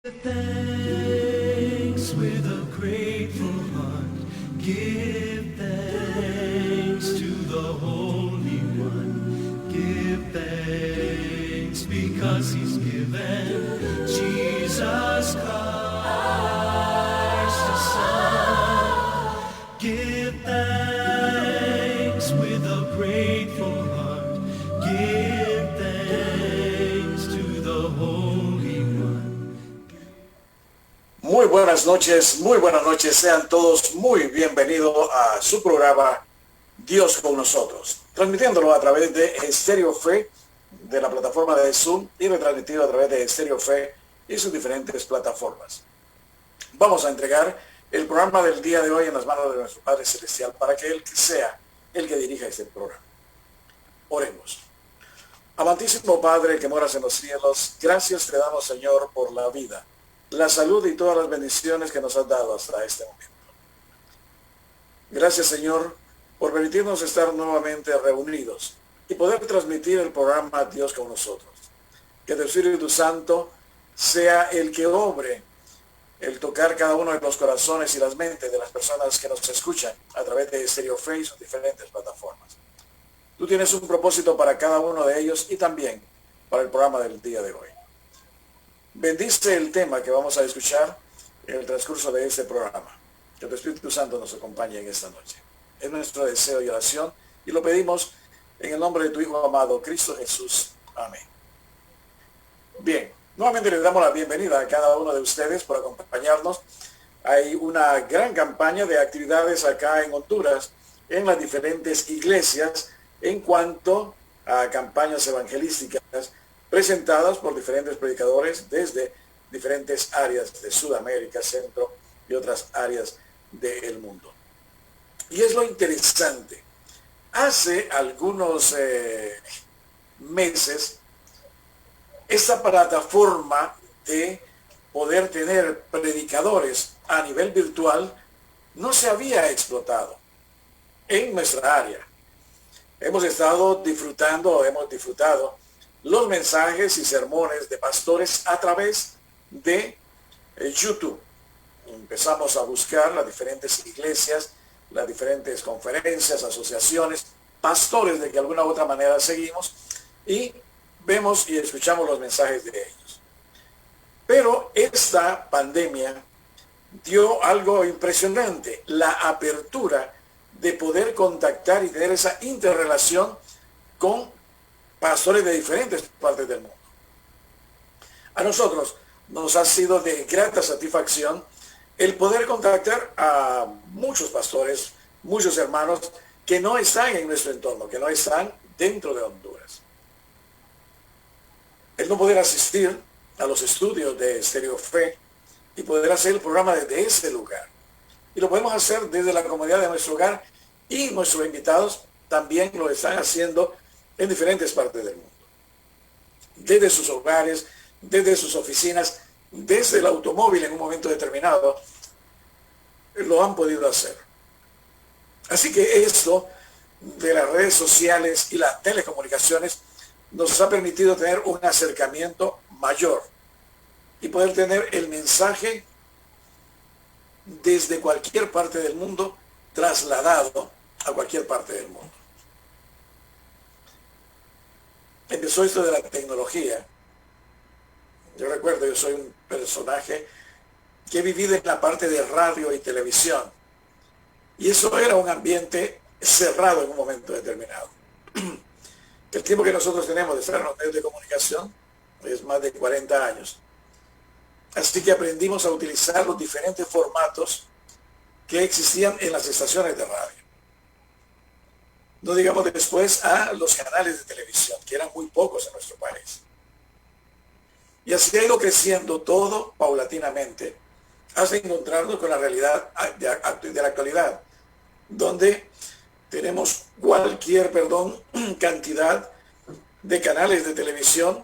Thanks with a grateful heart. Give thanks to the Holy One. Give thanks because He's given Jesus Christ His Son. Give thanks with a grateful heart. Give thanks to the Holy One. Muy buenas noches, sean todos muy bienvenidos a su programa Dios con nosotros, transmitiéndolo a través de Estéreo Fe, de la plataforma de Zoom, y retransmitido a través de Estéreo Fe y sus diferentes plataformas. Vamos a entregar el programa del día de hoy en las manos de nuestro Padre Celestial para que Él sea el que dirija este programa. Oremos. Amantísimo Padre que moras en los cielos, gracias te damos, Señor, por la vida, la salud y todas las bendiciones que nos has dado hasta este momento. Gracias, Señor, por permitirnos estar nuevamente reunidos y poder transmitir el programa Dios con nosotros. Que el Espíritu Santo sea el que obre, el tocar cada uno de los corazones y las mentes de las personas que nos escuchan a través de Estéreo Fe y sus diferentes plataformas. Tú tienes un propósito para cada uno de ellos y también para el programa del día de hoy. Bendice el tema que vamos a escuchar en el transcurso de este programa. Que el Espíritu Santo nos acompañe en esta noche. Es nuestro deseo y oración y lo pedimos en el nombre de tu Hijo amado, Cristo Jesús. Amén. Bien, nuevamente les damos la bienvenida a cada uno de ustedes por acompañarnos. Hay una gran campaña de actividades acá en Honduras, en las diferentes iglesias, en cuanto a campañas evangelísticas presentadas por diferentes predicadores desde diferentes áreas de Sudamérica, Centro y otras áreas del mundo. Y es lo interesante. Hace algunos meses, esta plataforma de poder tener predicadores a nivel virtual no se había explotado en nuestra área. Hemos disfrutado los mensajes y sermones de pastores a través de YouTube. Empezamos a buscar las diferentes iglesias, las diferentes conferencias, asociaciones, pastores de que de alguna u otra manera seguimos y vemos y escuchamos los mensajes de ellos. Pero esta pandemia dio algo impresionante, la apertura de poder contactar y tener esa interrelación con pastores de diferentes partes del mundo. A nosotros nos ha sido de grata satisfacción el poder contactar a muchos pastores, muchos hermanos que no están en nuestro entorno, que no están dentro de Honduras. El no poder asistir a los estudios de Estéreo Fe y poder hacer el programa desde ese lugar. Y lo podemos hacer desde la comodidad de nuestro hogar y nuestros invitados también lo están haciendo en diferentes partes del mundo. Desde sus hogares, desde sus oficinas, desde el automóvil en un momento determinado, lo han podido hacer. Así que esto de las redes sociales y las telecomunicaciones nos ha permitido tener un acercamiento mayor y poder tener el mensaje desde cualquier parte del mundo trasladado a cualquier parte del mundo. Empezó esto de la tecnología. Yo recuerdo, yo soy un personaje que he vivido en la parte de radio y televisión. Y eso era un ambiente cerrado en un momento determinado. El tiempo que nosotros tenemos de estar en los medios de comunicación es más de 40 años. Así que aprendimos a utilizar los diferentes formatos que existían en las estaciones de radio. No digamos después a los canales de televisión, que eran muy pocos en nuestro país. Y así ha ido creciendo todo paulatinamente hasta encontrarnos con la realidad de la actualidad, donde tenemos cualquier, cantidad de canales de televisión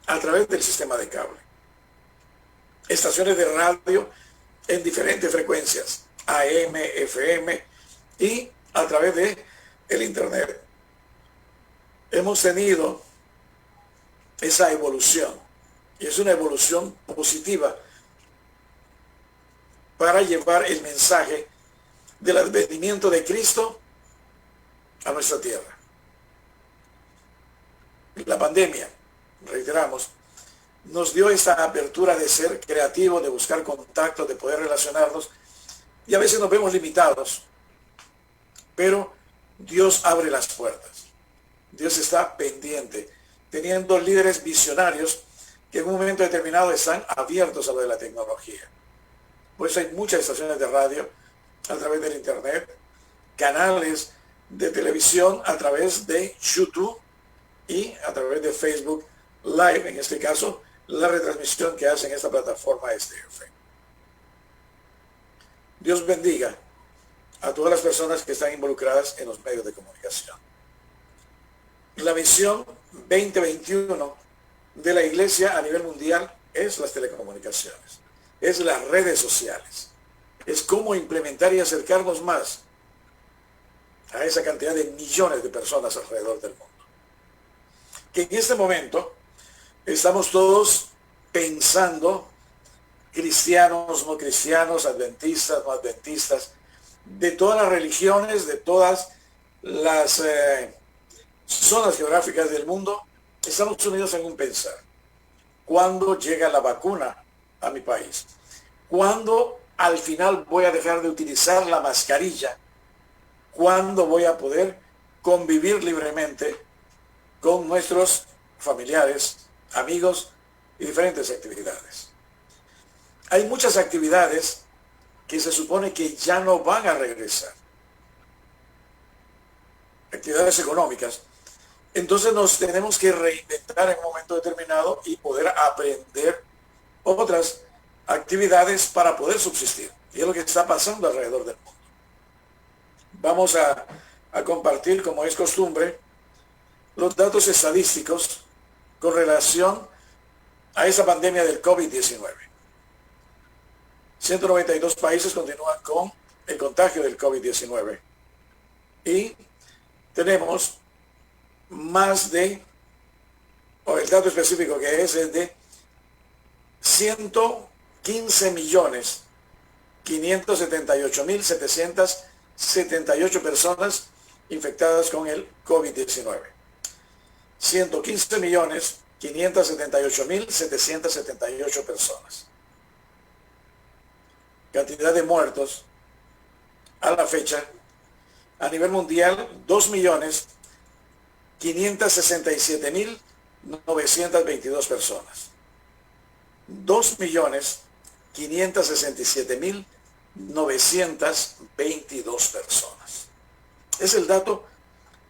a través del sistema de cable. Estaciones de radio en diferentes frecuencias, AM, FM y a través de el Internet. Hemos tenido esa evolución Y es una evolución positiva para llevar el mensaje del advenimiento de Cristo a nuestra tierra. La pandemia, reiteramos, nos dio esta apertura de ser creativo, de buscar contacto, de poder relacionarnos, y a veces nos vemos limitados, pero Dios abre las puertas. Dios está pendiente, teniendo líderes visionarios que en un momento determinado están abiertos a lo de la tecnología. Por eso hay muchas estaciones de radio a través del internet, canales de televisión a través de YouTube y a través de Facebook Live, en este caso, la retransmisión que hacen esta plataforma STF. Dios bendiga a todas las personas que están involucradas en los medios de comunicación. La misión 2021 de la Iglesia a nivel mundial es las telecomunicaciones, es las redes sociales, es cómo implementar y acercarnos más a esa cantidad de millones de personas alrededor del mundo. Que en este momento estamos todos pensando, cristianos, no cristianos, adventistas, no adventistas, de todas las religiones, de todas las zonas geográficas del mundo, estamos unidos en un pensar. ¿Cuándo llega la vacuna a mi país? ¿Cuándo al final voy a dejar de utilizar la mascarilla? ¿Cuándo voy a poder convivir libremente con nuestros familiares, amigos y diferentes actividades? Hay muchas actividades que se supone que ya no van a regresar. Actividades económicas. Entonces nos tenemos que reinventar en un momento determinado y poder aprender otras actividades para poder subsistir. Y es lo que está pasando alrededor del mundo. Vamos a compartir, como es costumbre, los datos estadísticos con relación a esa pandemia del COVID-19. 192 países continúan con el contagio del COVID-19. Y tenemos más de, o el dato específico que es de 115.578.778 personas infectadas con el COVID-19. 115.578.778 personas. Cantidad de muertos a la fecha a nivel mundial, 2.567.922 personas. 2.567.922 personas. Es el dato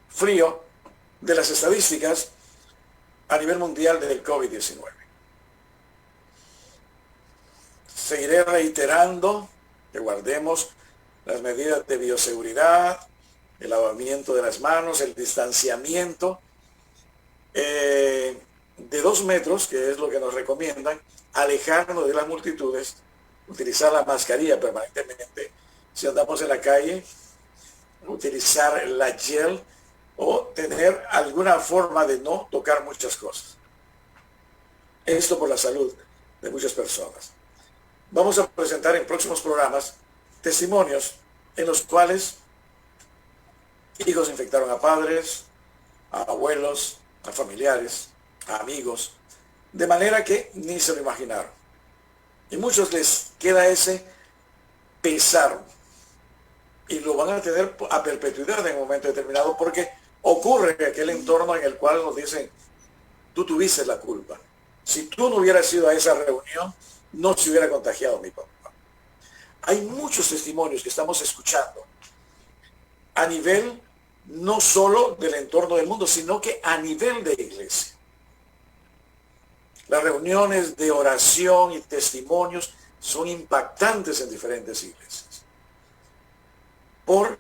frío de las estadísticas a nivel mundial del COVID-19. Seguiré reiterando que guardemos las medidas de bioseguridad, el lavamiento de las manos, el distanciamiento de 2 metros, que es lo que nos recomiendan, alejarnos de las multitudes, utilizar la mascarilla permanentemente. Si andamos en la calle, utilizar la gel o tener alguna forma de no tocar muchas cosas. Esto por la salud de muchas personas. Vamos a presentar en próximos programas testimonios en los cuales hijos infectaron a padres, a abuelos, a familiares, a amigos, de manera que ni se lo imaginaron. Y muchos les queda ese pesar y lo van a tener a perpetuidad en un momento determinado porque ocurre aquel entorno en el cual nos dicen, tú tuviste la culpa. Si tú no hubieras ido a esa reunión, no se hubiera contagiado mi papá. Hay muchos testimonios que estamos escuchando a nivel no solo del entorno del mundo, sino que a nivel de iglesia. Las reuniones de oración y testimonios son impactantes en diferentes iglesias. Por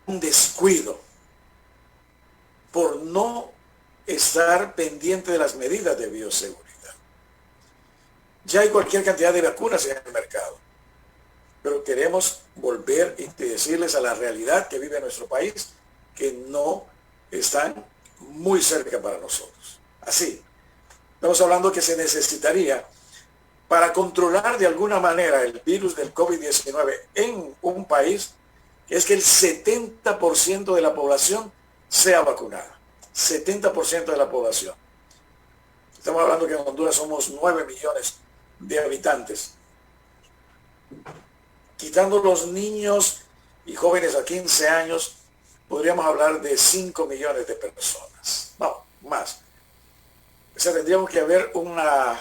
un descuido, por no estar pendiente de las medidas de bioseguridad. Ya hay cualquier cantidad de vacunas en el mercado, pero queremos volver y decirles a la realidad que vive nuestro país que no están muy cerca para nosotros. Así, Estamos hablando que se necesitaría para controlar de alguna manera el virus del COVID-19 en un país, es que el 70% de la población sea vacunada. 70% de la población. Estamos hablando que en Honduras somos 9 millones de habitantes. Quitando los niños y jóvenes a 15 años, podríamos hablar de 5 millones de personas. No, más. O sea, tendríamos que haber una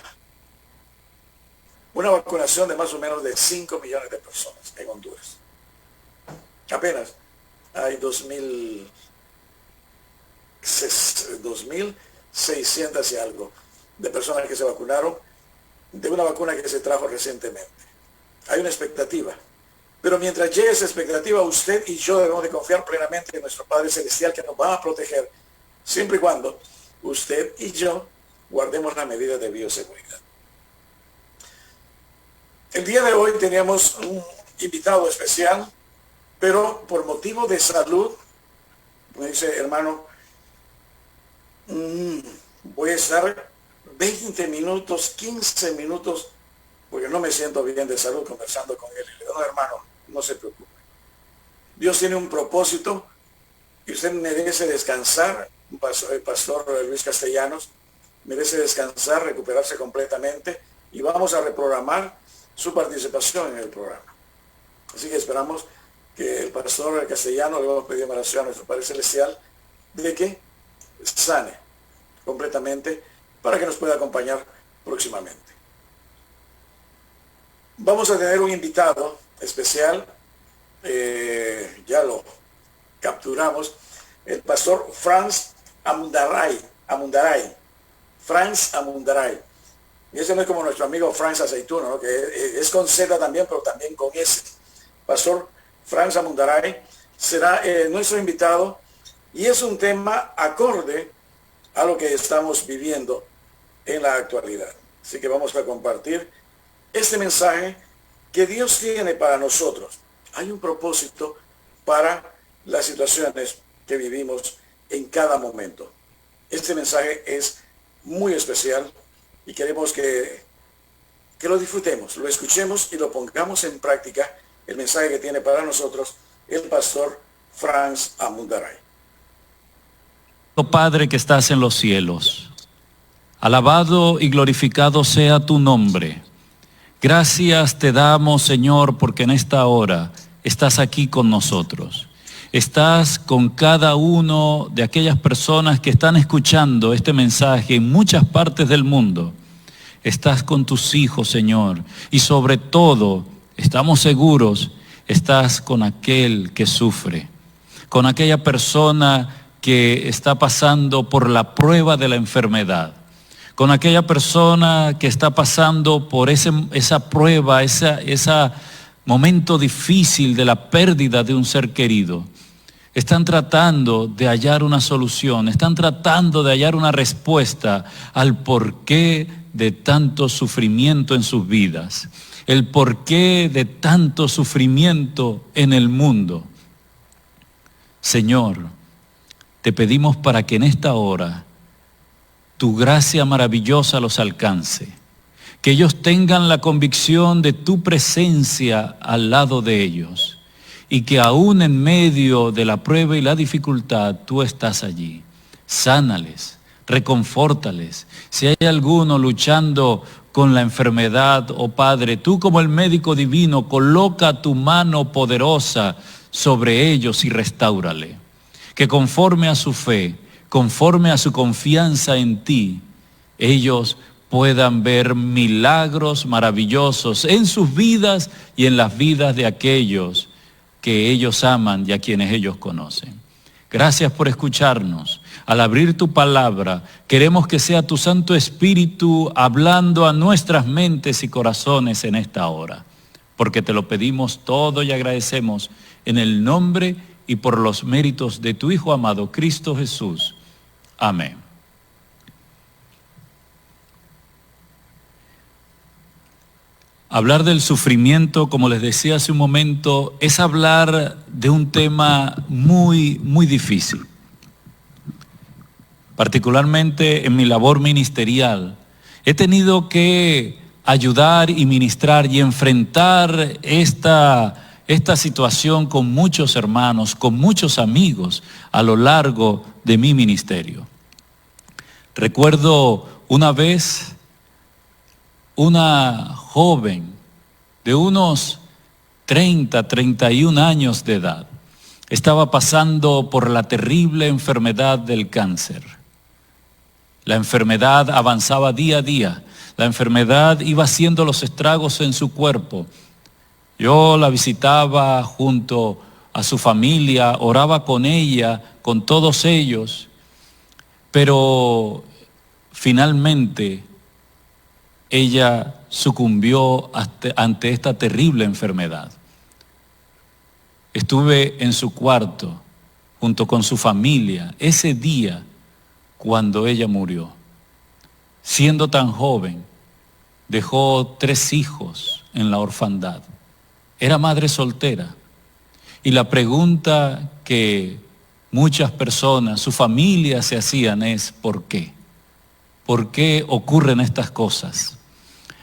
vacunación de más o menos de 5 millones de personas en Honduras. Apenas hay 2.600 y algo de personas que se vacunaron de una vacuna que se trajo recientemente. Hay una expectativa. Pero mientras llegue esa expectativa, usted y yo debemos de confiar plenamente en nuestro Padre Celestial, que nos va a proteger siempre y cuando usted y yo guardemos las medidas de bioseguridad. El día de hoy teníamos un invitado especial, pero por motivo de salud, me dice, hermano, voy a estar 20 minutos, 15 minutos, porque no me siento bien de salud conversando con él. Y le digo, no, hermano, no se preocupe. Dios tiene un propósito y usted merece descansar. El pastor Luis Castellanos merece descansar, recuperarse completamente, y vamos a reprogramar su participación en el programa. Así que esperamos que el pastor Castellano, le vamos a pedir oración a nuestro Padre Celestial de que sane completamente para que nos pueda acompañar próximamente. Vamos a tener un invitado especial, ya lo capturamos, el pastor Franz Amundaray. Franz Amundaray. Y ese no es como nuestro amigo Franz Aceituno, ¿no? Que es con Z también, pero también con S. Pastor Franz Amundaray será nuestro invitado, y es un tema acorde a lo que estamos viviendo en la actualidad. Así que vamos a compartir este mensaje que Dios tiene para nosotros. Hay un propósito para las situaciones que vivimos en cada momento. Este mensaje es muy especial y queremos que lo disfrutemos, lo escuchemos y lo pongamos en práctica, el mensaje que tiene para nosotros el pastor Franz Amundaray. Padre que estás en los cielos, alabado y glorificado sea tu nombre. Gracias te damos, Señor, porque en esta hora estás aquí con nosotros. Estás con cada uno de aquellas personas que están escuchando este mensaje en muchas partes del mundo. Estás con tus hijos, Señor, y sobre todo, estamos seguros, estás con aquel que sufre, con aquella persona que está pasando por la prueba de la enfermedad, con aquella persona que está pasando por esa prueba, ese momento difícil de la pérdida de un ser querido. Están tratando de hallar una solución, están tratando de hallar una respuesta al porqué de tanto sufrimiento en sus vidas, el porqué de tanto sufrimiento en el mundo. Señor, te pedimos para que en esta hora tu gracia maravillosa los alcance, que ellos tengan la convicción de tu presencia al lado de ellos, y que aún en medio de la prueba y la dificultad tú estás allí. Sánales, reconfórtales. Si hay alguno luchando con la enfermedad, oh Padre, tú como el médico divino, coloca tu mano poderosa sobre ellos y restáurale. Que conforme a su fe, conforme a su confianza en ti, ellos puedan ver milagros maravillosos en sus vidas y en las vidas de aquellos que ellos aman y a quienes ellos conocen. Gracias por escucharnos. Al abrir tu palabra, queremos que sea tu Santo Espíritu hablando a nuestras mentes y corazones en esta hora, porque te lo pedimos todo y agradecemos en el nombre y por los méritos de tu Hijo amado, Cristo Jesús. Amén. Hablar del sufrimiento, como les decía hace un momento, es hablar de un tema muy, muy difícil. Particularmente en mi labor ministerial, He tenido que ayudar y ministrar y enfrentar esta situación con muchos hermanos, con muchos amigos a lo largo de mi ministerio. Recuerdo una vez una joven de unos 31 años de edad. Estaba pasando por la terrible enfermedad del cáncer. La enfermedad avanzaba día a día. La enfermedad iba haciendo los estragos en su cuerpo. Yo la visitaba junto a su familia, oraba con ella, con todos ellos, pero finalmente ella sucumbió ante esta terrible enfermedad. Estuve en su cuarto junto con su familia ese día cuando ella murió. Siendo tan joven, dejó 3 hijos en la orfandad. Era madre soltera. Y la pregunta que muchas personas, su familia se hacían es ¿por qué? ¿Por qué ocurren estas cosas?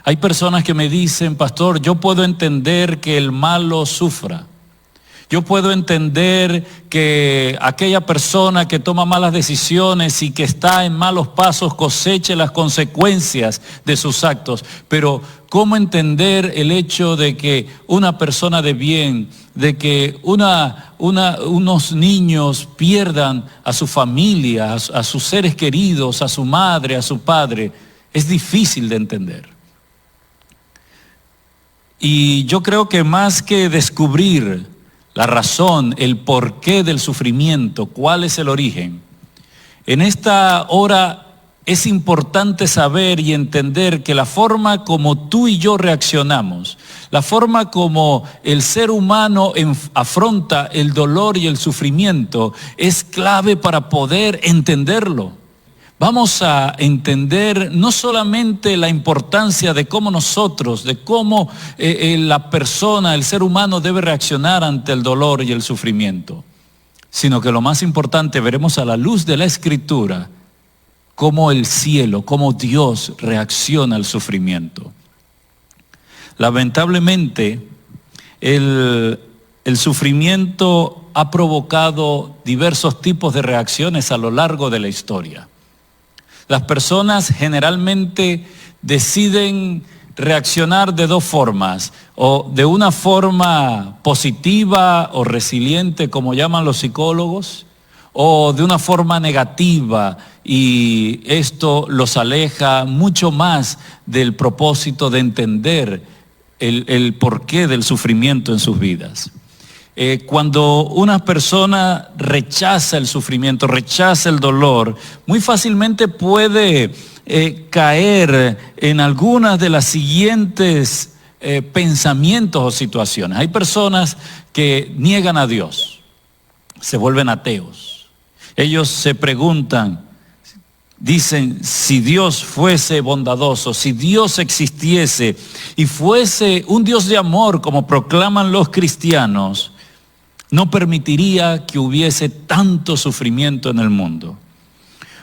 Hay personas que me dicen, pastor, yo puedo entender que el malo sufra. Yo puedo entender que aquella persona que toma malas decisiones y que está en malos pasos coseche las consecuencias de sus actos. Pero ¿cómo entender el hecho de que una persona de bien, de que unos niños pierdan a su familia, a sus seres queridos, a su madre, a su padre? Es difícil de entender. Y yo creo que más que descubrir la razón, el porqué del sufrimiento, cuál es el origen, en esta hora es importante saber y entender que la forma como tú y yo reaccionamos, la forma como el ser humano afronta el dolor y el sufrimiento es clave para poder entenderlo. Vamos a entender no solamente la importancia de cómo nosotros, de cómo la persona, el ser humano debe reaccionar ante el dolor y el sufrimiento, sino que lo más importante, veremos a la luz de la Escritura cómo el cielo, cómo Dios reacciona al sufrimiento. Lamentablemente, el sufrimiento ha provocado diversos tipos de reacciones a lo largo de la historia. Las personas generalmente deciden reaccionar de 2 formas, o de una forma positiva o resiliente, como llaman los psicólogos, o de una forma negativa, y esto los aleja mucho más del propósito de entender el porqué del sufrimiento en sus vidas. Cuando una persona rechaza el sufrimiento, rechaza el dolor, muy fácilmente puede caer en algunas de las siguientes pensamientos o situaciones. Hay personas que niegan a Dios, se vuelven ateos. Ellos se preguntan, dicen, si Dios fuese bondadoso, si Dios existiese y fuese un Dios de amor, como proclaman los cristianos, no permitiría que hubiese tanto sufrimiento en el mundo.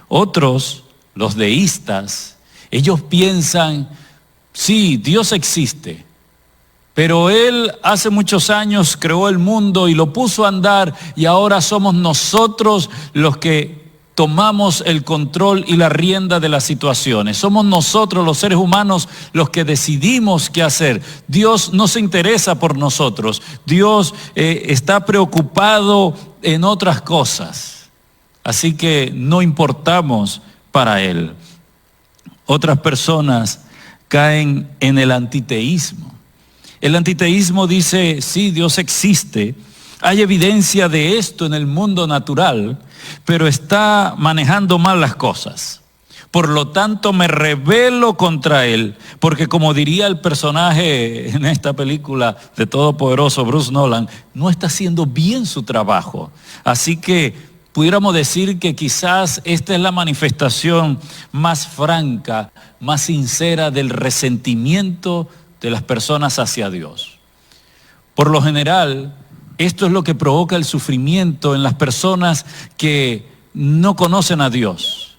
Otros, los deístas, ellos piensan, sí, Dios existe, pero Él hace muchos años creó el mundo y lo puso a andar, y ahora somos nosotros los que tomamos el control y la rienda de las situaciones. Somos nosotros los seres humanos los que decidimos qué hacer. Dios no se interesa por nosotros. Dios está preocupado en otras cosas. Así que no importamos para Él. Otras personas caen en el antiteísmo. El antiteísmo dice, sí, Dios existe. Hay evidencia de esto en el mundo natural, pero está manejando mal las cosas. Por lo tanto, me rebelo contra Él, porque como diría el personaje en esta película de Todopoderoso, Bruce Nolan, no está haciendo bien su trabajo. Así que pudiéramos decir que quizás esta es la manifestación más franca, más sincera del resentimiento de las personas hacia Dios. Por lo general, esto es lo que provoca el sufrimiento en las personas que no conocen a Dios.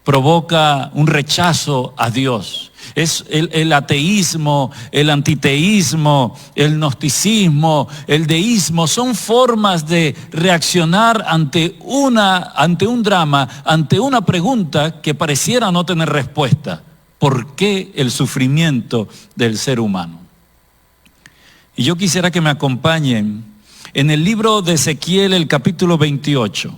provoca un rechazo a Dios. Es el ateísmo, el antiteísmo, el gnosticismo, el deísmo, son formas de reaccionar ante un drama, ante una pregunta que pareciera no tener respuesta. ¿Por qué el sufrimiento del ser humano? Y yo quisiera que me acompañen en el libro de Ezequiel, el capítulo 28.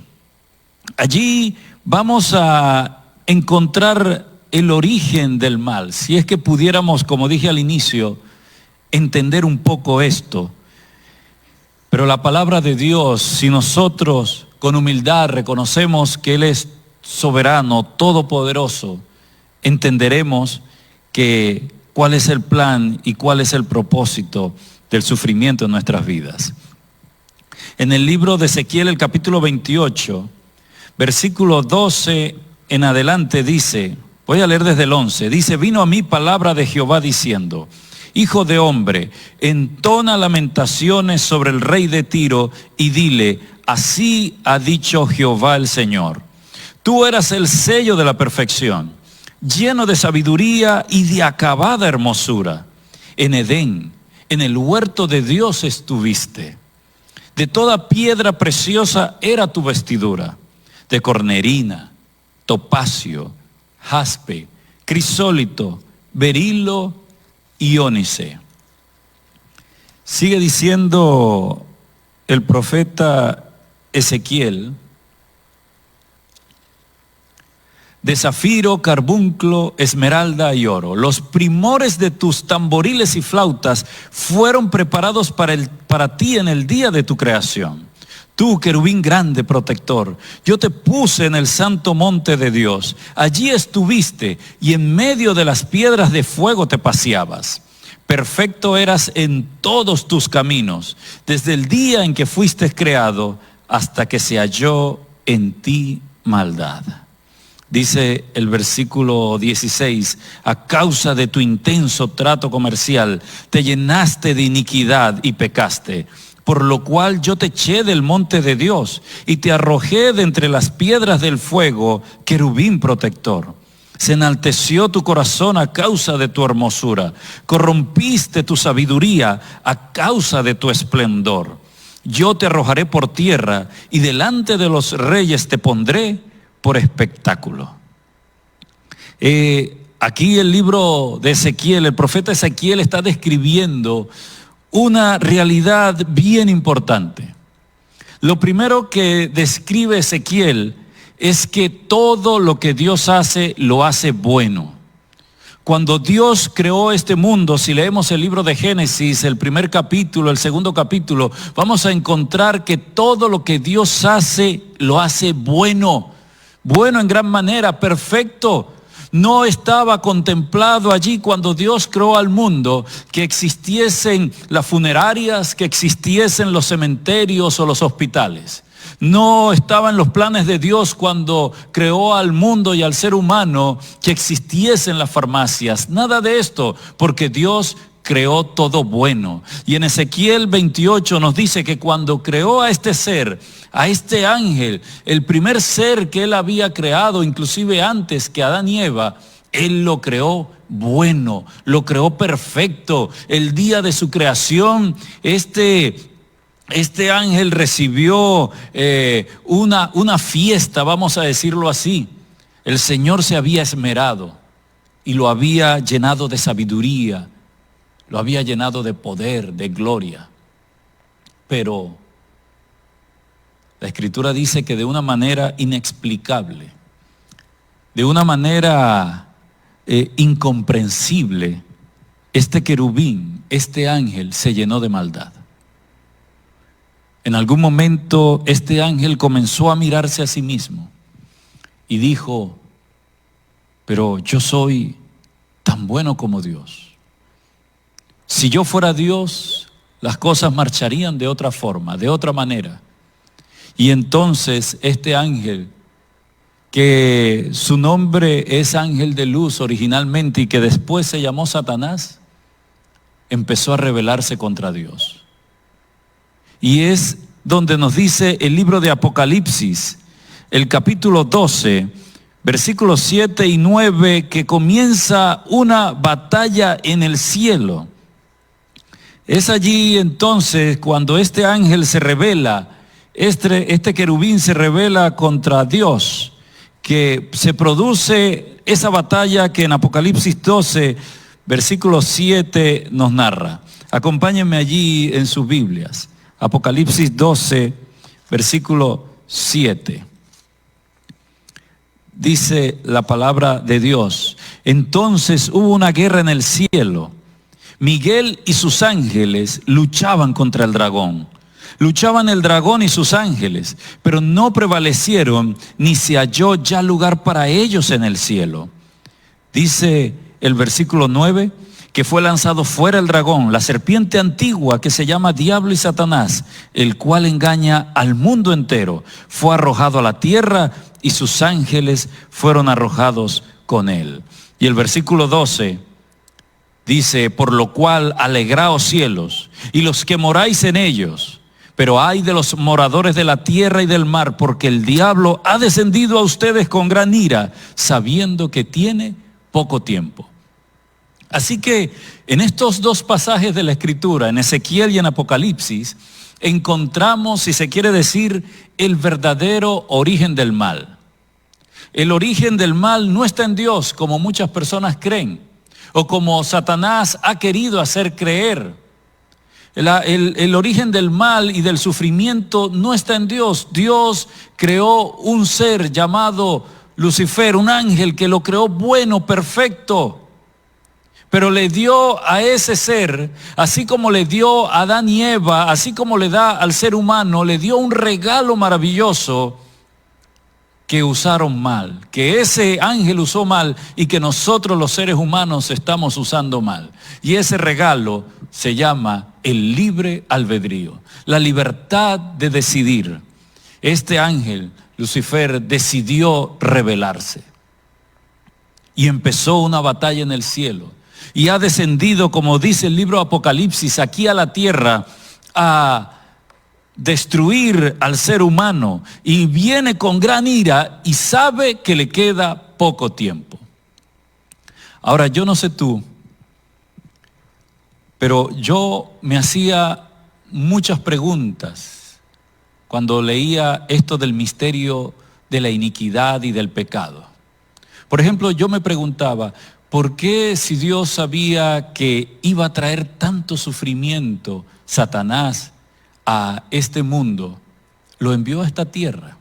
Allí vamos a encontrar el origen del mal. Si es que pudiéramos, como dije al inicio, entender un poco esto. Pero la palabra de Dios, si nosotros con humildad reconocemos que Él es soberano, todopoderoso, entenderemos cuál es el plan y cuál es el propósito del sufrimiento en nuestras vidas. En el libro de Ezequiel, el capítulo 28, versículo 12 en adelante dice, voy a leer desde el 11, dice, vino a mí palabra de Jehová diciendo, hijo de hombre, entona lamentaciones sobre el rey de Tiro y dile, así ha dicho Jehová el Señor, tú eras el sello de la perfección, lleno de sabiduría y de acabada hermosura. En Edén, en el huerto de Dios estuviste. De toda piedra preciosa era tu vestidura, de cornerina, topacio, jaspe, crisólito, berilo y ónice. Sigue diciendo el profeta Ezequiel, de zafiro, carbunclo, esmeralda y oro. Los primores de tus tamboriles y flautas fueron preparados para ti en el día de tu creación. Tú, querubín grande protector, yo te puse en el santo monte de Dios. Allí estuviste y en medio de las piedras de fuego te paseabas. Perfecto eras en todos tus caminos, desde el día en que fuiste creado hasta que se halló en ti maldad. Dice el versículo 16, a causa de tu intenso trato comercial, te llenaste de iniquidad y pecaste, por lo cual yo te eché del monte de Dios y te arrojé de entre las piedras del fuego, querubín protector. Se enalteció tu corazón a causa de tu hermosura, corrompiste tu sabiduría a causa de tu esplendor. Yo te arrojaré por tierra y delante de los reyes te pondré por espectáculo. Aquí el libro de Ezequiel, el profeta Ezequiel está describiendo una realidad bien importante. Lo primero que describe Ezequiel es que todo lo que Dios hace, lo hace bueno. Cuando Dios creó este mundo, si leemos el libro de Génesis, el primer capítulo, el segundo capítulo, vamos a encontrar que todo lo que Dios hace, lo hace bueno. Bueno en gran manera, perfecto. No estaba contemplado allí cuando Dios creó al mundo que existiesen las funerarias, que existiesen los cementerios o los hospitales. No estaba en los planes de Dios cuando creó al mundo y al ser humano que existiesen las farmacias. Nada de esto, porque Dios creó todo bueno. Y en Ezequiel 28 nos dice que cuando creó a este ser, a este ángel, el primer ser que él había creado, inclusive antes que Adán y Eva, él lo creó bueno, lo creó perfecto. El día de su creación, este ángel recibió una fiesta, vamos a decirlo así. El Señor se había esmerado y lo había llenado de sabiduría, lo había llenado de poder, de gloria. Pero la Escritura dice que de una manera inexplicable, de una manera incomprensible, este querubín, este ángel se llenó de maldad. En algún momento este ángel comenzó a mirarse a sí mismo y dijo, pero yo soy tan bueno como Dios. Si yo fuera Dios, las cosas marcharían de otra forma, de otra manera. Y entonces este ángel, que su nombre es ángel de luz originalmente y que después se llamó Satanás, empezó a rebelarse contra Dios. Y es donde nos dice el libro de Apocalipsis, el capítulo 12, versículos 7 y 9, que comienza una batalla en el cielo. Es allí entonces cuando este ángel se revela, este querubín se revela contra Dios, que se produce esa batalla que en Apocalipsis 12, versículo 7 nos narra. Acompáñenme allí en sus Biblias. Apocalipsis 12, versículo 7. Dice la palabra de Dios: entonces hubo una guerra en el cielo. Miguel y sus ángeles luchaban contra el dragón. Luchaban el dragón y sus ángeles, pero no prevalecieron, ni se halló ya lugar para ellos en el cielo. Dice el versículo 9, que fue lanzado fuera el dragón, la serpiente antigua que se llama Diablo y Satanás, el cual engaña al mundo entero. Fue arrojado a la tierra y sus ángeles fueron arrojados con él. Y el versículo 12 dice: por lo cual alegraos cielos y los que moráis en ellos. Pero ay de los moradores de la tierra y del mar, porque el diablo ha descendido a ustedes con gran ira, sabiendo que tiene poco tiempo. Así que en estos dos pasajes de la Escritura, en Ezequiel y en Apocalipsis, encontramos, si se quiere decir, el verdadero origen del mal. El origen del mal no está en Dios, como muchas personas creen, o como Satanás ha querido hacer creer. El origen del mal y del sufrimiento no está en Dios. Dios creó un ser llamado Lucifer, un ángel que lo creó bueno, perfecto. Pero le dio a ese ser, así como le dio a Adán y Eva, así como le da al ser humano, le dio un regalo maravilloso que usaron mal, que ese ángel usó mal y que nosotros los seres humanos estamos usando mal. Y ese regalo se llama el libre albedrío, la libertad de decidir. Este ángel, Lucifer, decidió rebelarse y empezó una batalla en el cielo y ha descendido, como dice el libro de Apocalipsis, aquí a la tierra a destruir al ser humano, y viene con gran ira y sabe que le queda poco tiempo. Ahora, yo no sé tú, pero yo me hacía muchas preguntas cuando leía esto del misterio de la iniquidad y del pecado. Por ejemplo, yo me preguntaba, ¿por qué, si Dios sabía que iba a traer tanto sufrimiento Satanás a este mundo, lo envió a esta tierra?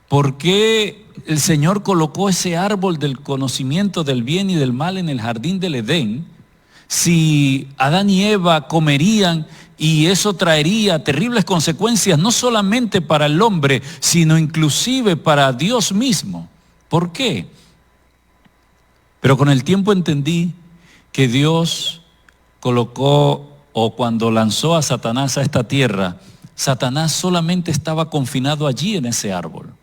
¿Por qué el Señor colocó ese árbol del conocimiento del bien y del mal en el jardín del Edén, si Adán y Eva comerían y eso traería terribles consecuencias no solamente para el hombre, sino inclusive para Dios mismo? ¿Por qué? Pero con el tiempo entendí que Dios colocó, o cuando lanzó a Satanás a esta tierra, Satanás solamente estaba confinado allí en ese árbol.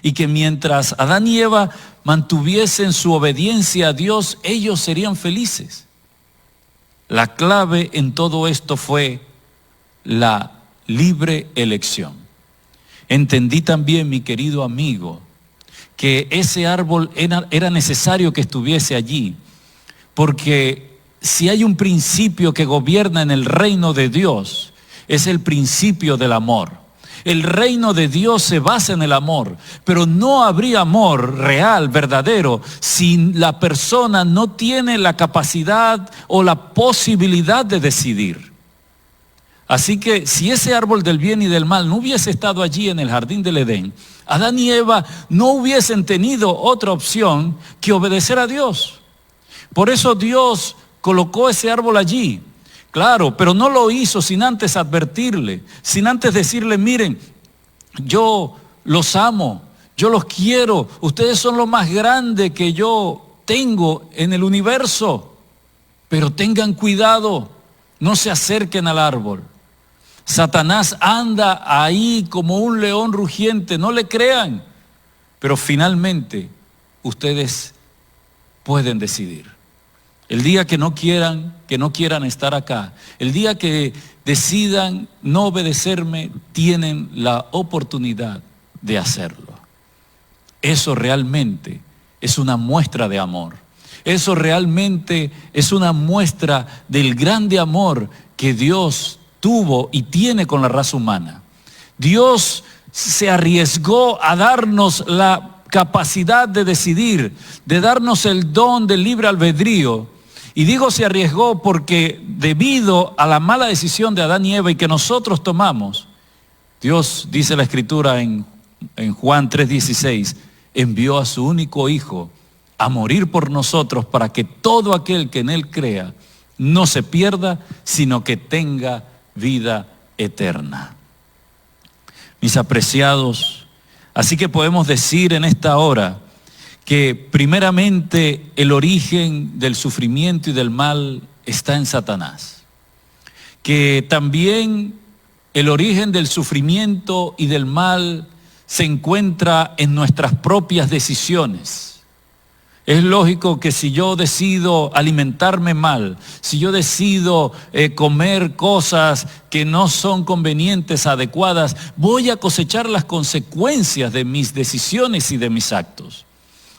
Y que mientras Adán y Eva mantuviesen su obediencia a Dios, ellos serían felices. La clave en todo esto fue la libre elección. Entendí también, mi querido amigo, que ese árbol era necesario que estuviese allí, porque si hay un principio que gobierna en el reino de Dios, es el principio del amor. El reino de Dios se basa en el amor, pero no habría amor real, verdadero, si la persona no tiene la capacidad o la posibilidad de decidir. Así que si ese árbol del bien y del mal no hubiese estado allí en el jardín del Edén, Adán y Eva no hubiesen tenido otra opción que obedecer a Dios. Por eso Dios colocó ese árbol allí. Claro, pero no lo hizo sin antes advertirle, sin antes decirle, miren, yo los amo, yo los quiero, ustedes son lo más grande que yo tengo en el universo, pero tengan cuidado, no se acerquen al árbol. Satanás anda ahí como un león rugiente, no le crean, pero finalmente ustedes pueden decidir. El día que no quieran estar acá, el día que decidan no obedecerme, tienen la oportunidad de hacerlo. eso realmente es una muestra de amor. Eso realmente es una muestra del grande amor que Dios tuvo y tiene con la raza humana. Dios se arriesgó a darnos la capacidad de decidir, de darnos el don del libre albedrío. Y digo se arriesgó porque debido a la mala decisión de Adán y Eva y que nosotros tomamos, Dios, dice la Escritura en Juan 3:16, envió a su único Hijo a morir por nosotros para que todo aquel que en Él crea no se pierda, sino que tenga vida eterna. Mis apreciados, así que podemos decir en esta hora que primeramente el origen del sufrimiento y del mal está en Satanás. Que también el origen del sufrimiento y del mal se encuentra en nuestras propias decisiones. Es lógico que si yo decido alimentarme mal, si yo decido comer cosas que no son convenientes, adecuadas, voy a cosechar las consecuencias de mis decisiones y de mis actos.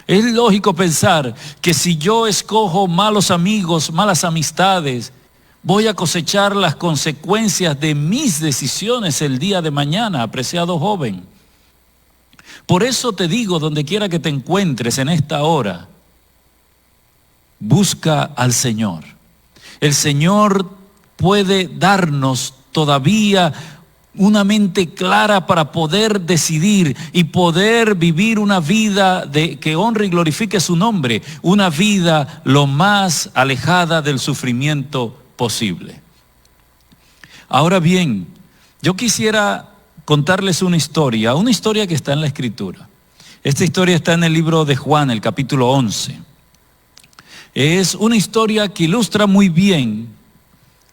Es lógico pensar que si yo escojo malos amigos, malas amistades, voy a cosechar las consecuencias de mis decisiones el día de mañana, apreciado joven. Por eso te digo, donde quiera que te encuentres en esta hora, busca al Señor. El Señor puede darnos todavía una mente clara para poder decidir y poder vivir una vida que honre y glorifique su nombre, una vida lo más alejada del sufrimiento posible. Ahora bien, yo quisiera contarles una historia que está en la Escritura. Esta historia está en el libro de Juan, el capítulo 11. Es una historia que ilustra muy bien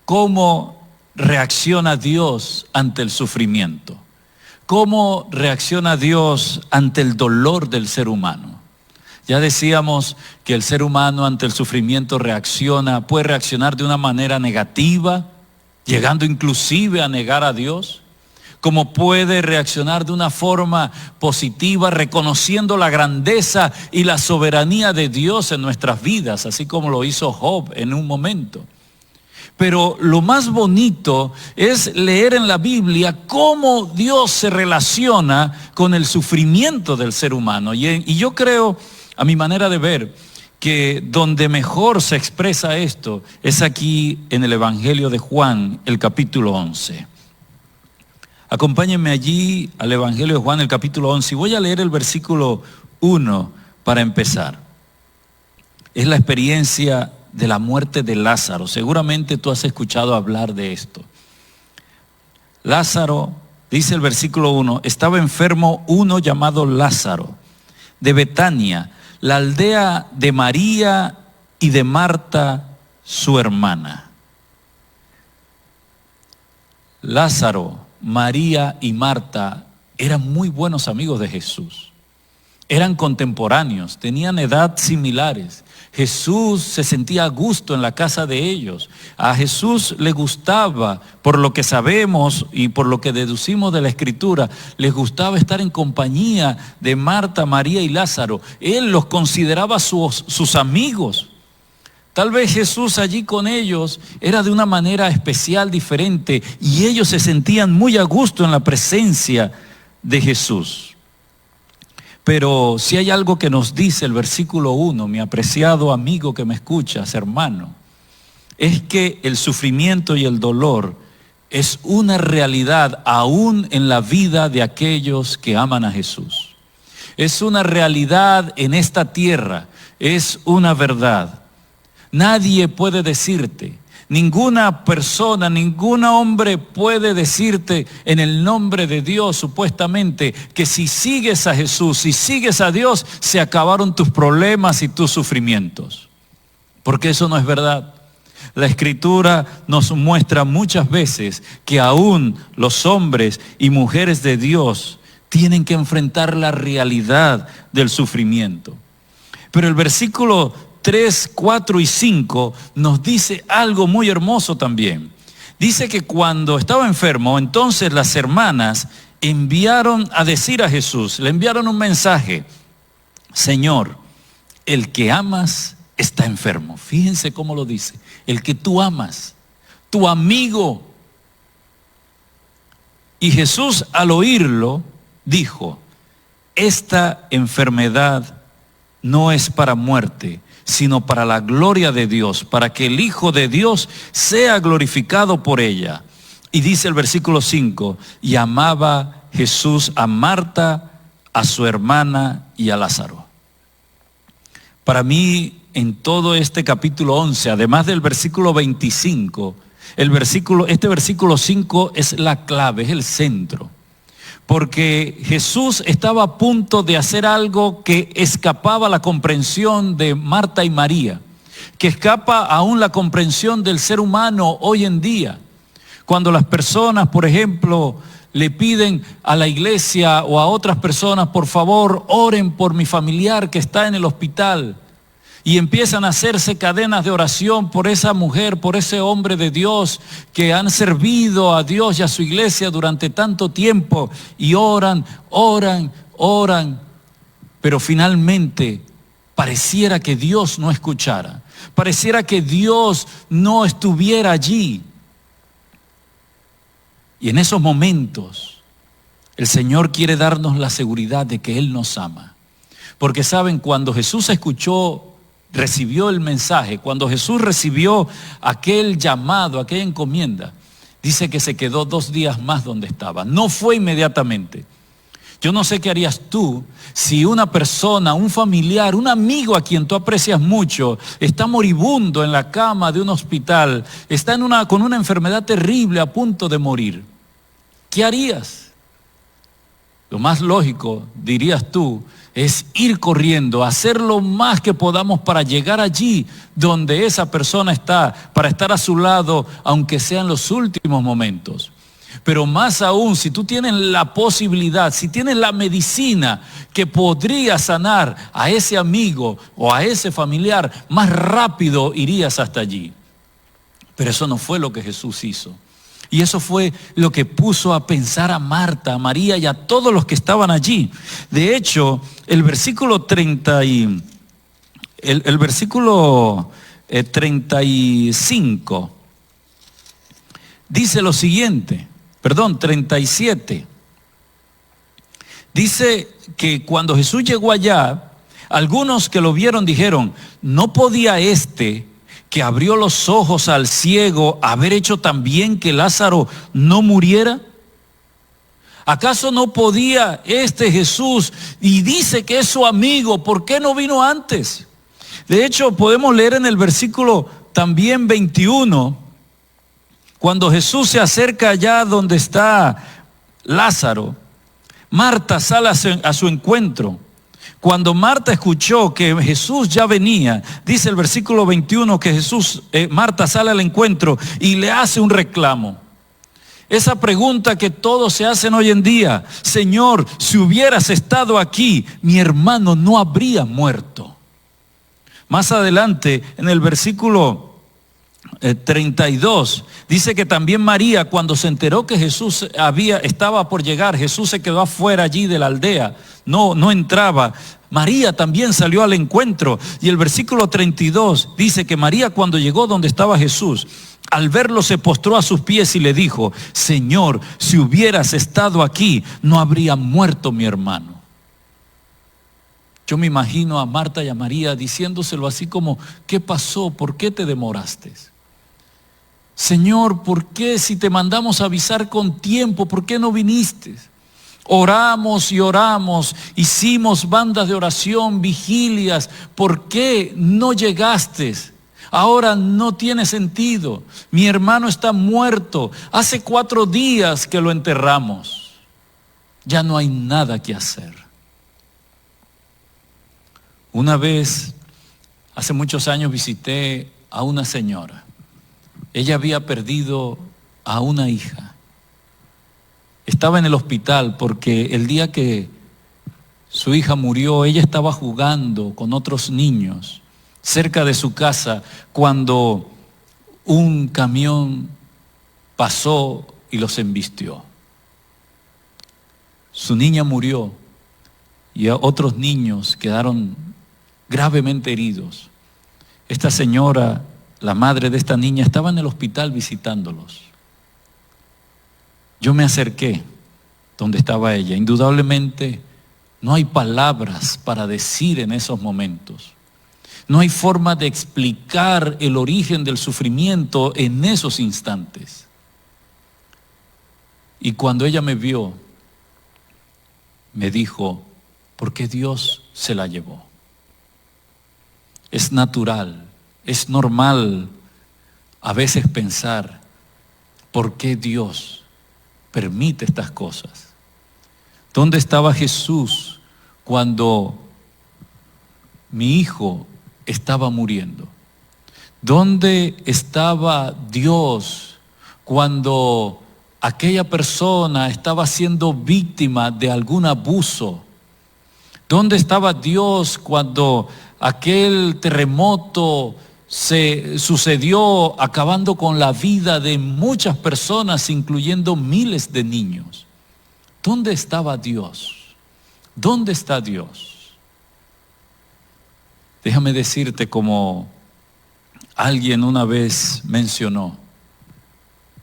cómo reacciona Dios ante el sufrimiento, cómo reacciona Dios ante el dolor del ser humano. Ya decíamos que el ser humano ante el sufrimiento puede reaccionar de una manera negativa, llegando inclusive a negar a Dios, como puede reaccionar de una forma positiva, reconociendo la grandeza y la soberanía de Dios en nuestras vidas, así como lo hizo Job en un momento. Pero lo más bonito es leer en la Biblia cómo Dios se relaciona con el sufrimiento del ser humano. Y yo creo, a mi manera de ver, que donde mejor se expresa esto es aquí en el Evangelio de Juan, el capítulo 11. Acompáñenme allí al Evangelio de Juan, el capítulo 11, y voy a leer el versículo 1 para empezar. Es la experiencia de la muerte de Lázaro. Seguramente tú has escuchado hablar de esto. Lázaro, dice el versículo 1, estaba enfermo uno llamado Lázaro, de Betania, la aldea de María y de Marta, su hermana. Lázaro, María y Marta eran muy buenos amigos de Jesús. Eran contemporáneos, tenían edad similares. Jesús se sentía a gusto en la casa de ellos. A Jesús le gustaba, por lo que sabemos y por lo que deducimos de la Escritura, les gustaba estar en compañía de Marta, María y Lázaro. Él los consideraba sus amigos. Tal vez Jesús allí con ellos era de una manera especial, diferente, y ellos se sentían muy a gusto en la presencia de Jesús. Pero si hay algo que nos dice el versículo 1, mi apreciado amigo que me escuchas, hermano, es que el sufrimiento y el dolor es una realidad aún en la vida de aquellos que aman a Jesús. Es una realidad en esta tierra, es una verdad. Nadie puede decirte, ninguna persona, ningún hombre puede decirte en el nombre de Dios supuestamente que si sigues a Jesús, si sigues a Dios, se acabaron tus problemas y tus sufrimientos. Porque eso no es verdad. La Escritura nos muestra muchas veces que aún los hombres y mujeres de Dios tienen que enfrentar la realidad del sufrimiento. Pero el versículo 3, 4 y 5 nos dice algo muy hermoso también. Dice que cuando estaba enfermo, entonces las hermanas enviaron a decir a Jesús, le enviaron un mensaje. Señor, el que amas está enfermo. Fíjense cómo lo dice. El que tú amas, tu amigo. Y Jesús, al oírlo, dijo: esta enfermedad no es para muerte, sino para la gloria de Dios, para que el Hijo de Dios sea glorificado por ella. Y dice el versículo 5, y amaba Jesús a Marta, a su hermana y a Lázaro. Para mí, en todo este capítulo 11, además del versículo 25, este versículo 5 es la clave, es el centro. Porque Jesús estaba a punto de hacer algo que escapaba a la comprensión de Marta y María, que escapa aún la comprensión del ser humano hoy en día. Cuando las personas, por ejemplo, le piden a la iglesia o a otras personas: por favor, oren por mi familiar que está en el hospital. Y empiezan a hacerse cadenas de oración por esa mujer, por ese hombre de Dios que han servido a Dios y a su iglesia durante tanto tiempo. Y oran, oran, oran. Pero finalmente pareciera que Dios no escuchara. Pareciera que Dios no estuviera allí. Y en esos momentos el Señor quiere darnos la seguridad de que Él nos ama. Porque saben, cuando Jesús recibió el mensaje, cuando Jesús recibió aquel llamado, aquella encomienda, dice que se quedó 2 días más donde estaba. No fue inmediatamente. Yo no sé qué harías tú si una persona, un familiar, un amigo a quien tú aprecias mucho, está moribundo en la cama de un hospital, está con una enfermedad terrible a punto de morir. ¿Qué harías? Lo más lógico, dirías tú, es ir corriendo, hacer lo más que podamos para llegar allí donde esa persona está, para estar a su lado, aunque sean los últimos momentos. Pero más aún, si tú tienes la posibilidad, si tienes la medicina que podría sanar a ese amigo o a ese familiar, más rápido irías hasta allí. Pero eso no fue lo que Jesús hizo. Y eso fue lo que puso a pensar a Marta, a María y a todos los que estaban allí. De hecho, el versículo 35 dice lo siguiente, 37. Dice que cuando Jesús llegó allá, algunos que lo vieron dijeron: ¿no podía que abrió los ojos al ciego haber hecho también que Lázaro no muriera? ¿Acaso no podía Jesús, y dice que es su amigo, por qué no vino antes? De hecho, podemos leer en el versículo también 21, cuando Jesús se acerca allá donde está Lázaro, Marta sale a su encuentro. Cuando Marta escuchó que Jesús ya venía, dice el versículo 21 que Marta sale al encuentro y le hace un reclamo. Esa pregunta que todos se hacen hoy en día: Señor, si hubieras estado aquí, mi hermano no habría muerto. Más adelante, en el versículo 32, dice que también María, cuando se enteró que Jesús estaba por llegar, Jesús se quedó afuera allí de la aldea, no entraba. María también salió al encuentro. Y el versículo 32 dice que María, cuando llegó donde estaba Jesús, al verlo se postró a sus pies y le dijo: Señor, si hubieras estado aquí, no habría muerto mi hermano. Yo me imagino a Marta y a María diciéndoselo así como: ¿qué pasó? ¿Por qué te demoraste? Señor, ¿por qué si te mandamos a avisar con tiempo, por qué no viniste? Oramos y oramos, hicimos bandas de oración, vigilias, ¿por qué no llegaste? Ahora no tiene sentido, mi hermano está muerto, hace 4 días que lo enterramos, ya no hay nada que hacer. Una vez, hace muchos años, visité a una señora. Ella había perdido a una hija. Estaba en el hospital porque el día que su hija murió, ella estaba jugando con otros niños cerca de su casa cuando un camión pasó y los embistió. Su niña murió y otros niños quedaron gravemente heridos. Esta señora, la madre de esta niña, estaba en el hospital visitándolos. Yo me acerqué donde estaba ella. Indudablemente no hay palabras para decir en esos momentos. No hay forma de explicar el origen del sufrimiento en esos instantes. Y cuando ella me vio, me dijo, ¿por qué Dios se la llevó? Es natural, es normal a veces pensar, ¿por qué Dios permite estas cosas? ¿Dónde estaba Jesús cuando mi hijo estaba muriendo? ¿Dónde estaba Dios cuando aquella persona estaba siendo víctima de algún abuso? ¿Dónde estaba Dios cuando aquel terremoto se sucedió acabando con la vida de muchas personas, incluyendo miles de niños? ¿Dónde estaba Dios? ¿Dónde está Dios? Déjame decirte, como alguien una vez mencionó,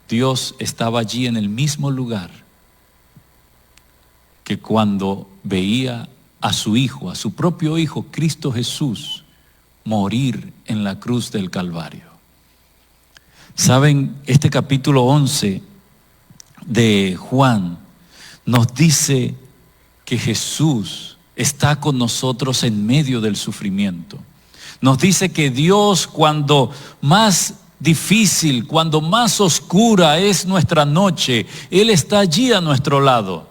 Dios estaba allí en el mismo lugar que cuando veía a su Hijo, a su propio Hijo, Cristo Jesús, morir en la cruz del Calvario. Saben, este capítulo 11 de Juan nos dice que Jesús está con nosotros en medio del sufrimiento. Nos dice que Dios, cuando más difícil, cuando más oscura es nuestra noche, Él está allí a nuestro lado.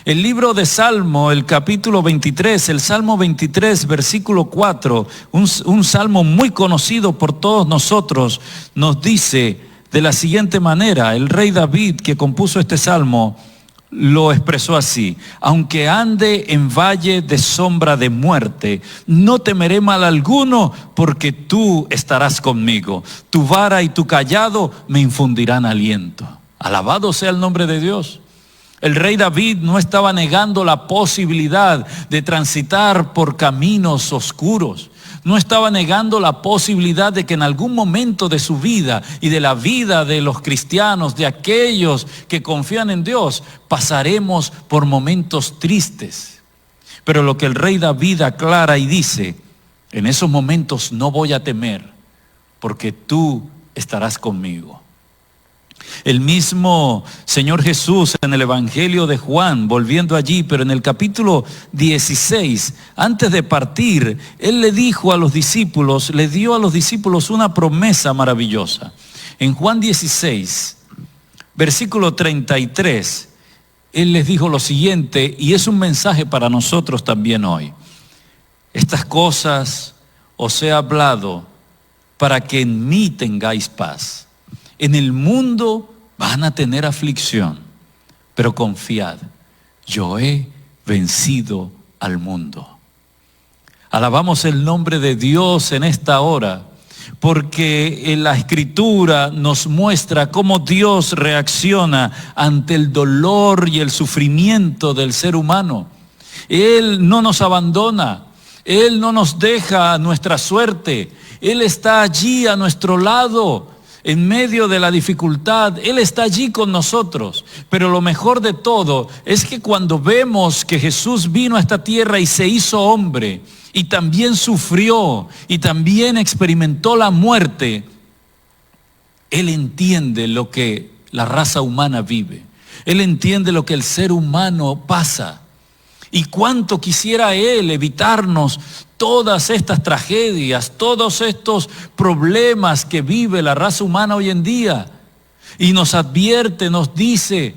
El libro de Salmo, el capítulo 23, el Salmo 23, versículo 4, un salmo muy conocido por todos nosotros, nos dice de la siguiente manera. El rey David, que compuso este salmo, lo expresó así: aunque ande en valle de sombra de muerte, no temeré mal alguno, porque tú estarás conmigo. Tu vara y tu cayado me infundirán aliento. Alabado sea el nombre de Dios. El rey David no estaba negando la posibilidad de transitar por caminos oscuros. No estaba negando la posibilidad de que en algún momento de su vida y de la vida de los cristianos, de aquellos que confían en Dios, pasaremos por momentos tristes. Pero lo que el rey David aclara y dice: en esos momentos no voy a temer, porque tú estarás conmigo. El mismo Señor Jesús en el Evangelio de Juan, volviendo allí, pero en el capítulo 16, antes de partir, Él le dio a los discípulos una promesa maravillosa. En Juan 16, versículo 33, Él les dijo lo siguiente, y es un mensaje para nosotros también hoy: estas cosas os he hablado para que en mí tengáis paz. En el mundo van a tener aflicción, pero confiad, yo he vencido al mundo. Alabamos el nombre de Dios en esta hora, porque en la Escritura nos muestra cómo Dios reacciona ante el dolor y el sufrimiento del ser humano. Él no nos abandona, Él no nos deja a nuestra suerte, Él está allí a nuestro lado. En medio de la dificultad, Él está allí con nosotros. Pero lo mejor de todo es que cuando vemos que Jesús vino a esta tierra y se hizo hombre, y también sufrió, y también experimentó la muerte, Él entiende lo que la raza humana vive. Él entiende lo que el ser humano pasa. Y cuánto quisiera Él evitarnos todas estas tragedias, todos estos problemas que vive la raza humana hoy en día. Y nos advierte, nos dice,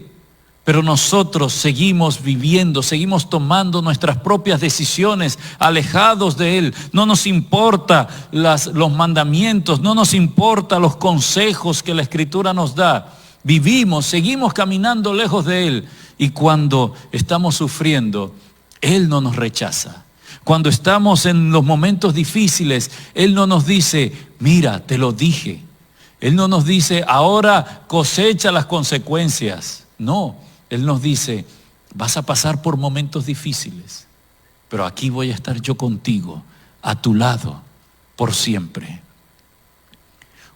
pero nosotros seguimos viviendo, seguimos tomando nuestras propias decisiones, alejados de Él. No nos importa los mandamientos, no nos importa los consejos que la Escritura nos da. Vivimos, seguimos caminando lejos de Él. Y cuando estamos sufriendo, Él no nos rechaza. Cuando estamos en los momentos difíciles, Él no nos dice: mira, te lo dije. Él no nos dice: ahora cosecha las consecuencias. No, Él nos dice: vas a pasar por momentos difíciles, pero aquí voy a estar yo contigo, a tu lado, por siempre.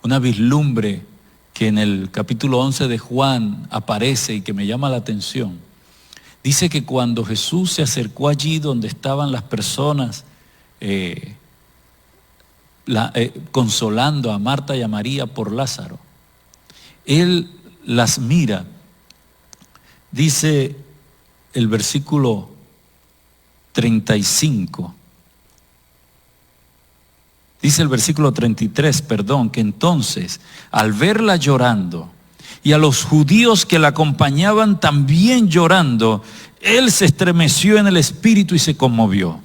Una vislumbre que en el capítulo 11 de Juan aparece y que me llama la atención. Dice que cuando Jesús se acercó allí donde estaban las personas consolando a Marta y a María por Lázaro, Él las mira. Dice el versículo 35. Dice el versículo 33, perdón, que entonces, al verla llorando, y a los judíos que la acompañaban también llorando, Él se estremeció en el espíritu y se conmovió.